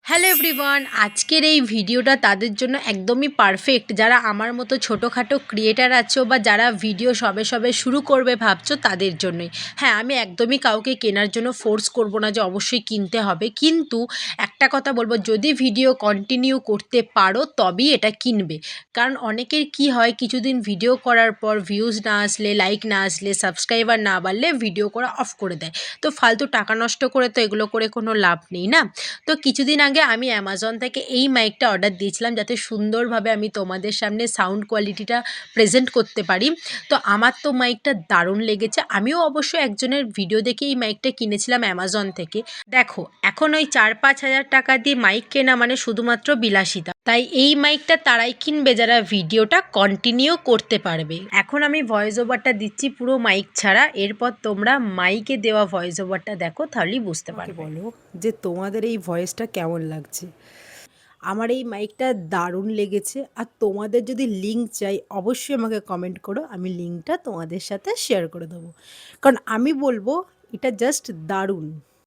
Hello everyone, আজকের এই ভিডিওটা তাদের জন্য একদমই পারফেক্ট যারা আমার মতো ছোটোখাটো ক্রিয়েটার আছো বা যারা ভিডিও সবে সবে শুরু করবে ভাবছো তাদের জন্যই। হ্যাঁ, আমি একদমই কাউকে কেনার জন্য ফোর্স করব না যে অবশ্যই কিনতে হবে, কিন্তু একটা কথা বলবো, যদি ভিডিও কন্টিনিউ করতে পারো তবেই এটা কিনবে। কারণ অনেকের কি হয়, কিছুদিন ভিডিও করার পর ভিউজ না আসলে, লাইক না আসলে, সাবস্ক্রাইবার না বাড়লে ভিডিও করা অফ করে দেয়। তো ফালতু টাকা নষ্ট করে তো এগুলো করে কোনো লাভ নেই না। তো কিছুদিন আগে আমি অ্যামাজন থেকে এই মাইকটা অর্ডার দিয়েছিলাম যাতে সুন্দরভাবে আমি তোমাদের সামনে সাউন্ড কোয়ালিটিটা প্রেজেন্ট করতে পারি। তো আমার তো মাইকটা দারুণ লেগেছে। আমিও অবশ্য একজনের ভিডিও দেখে এই মাইকটা কিনেছিলাম অ্যামাজন থেকে। দেখো, এখন ওই 4-5 হাজার টাকা দিয়ে মাইক কেনা মানে শুধুমাত্র বিলাসিতা। তাই এই মাইকটা তারাই কিনবে যারা ভিডিওটা কন্টিনিউ করতে পারবে। এখন আমি ভয়েস ওভারটা দিচ্ছি পুরো মাইক ছাড়া, এরপর তোমরা মাইকে দেওয়া ভয়েস ওভারটা দেখো, তাহলেই বুঝতে আমাকে পারবে। বলো যে তোমাদের এই ভয়েসটা কেমন লাগছে। আমার এই মাইকটা দারুণ লেগেছে। আর তোমাদের যদি লিঙ্ক চাই অবশ্যই আমাকে কমেন্ট করো, আমি লিঙ্কটা তোমাদের সাথে শেয়ার করে দেবো। কারণ আমি বলবো এটা জাস্ট দারুণ।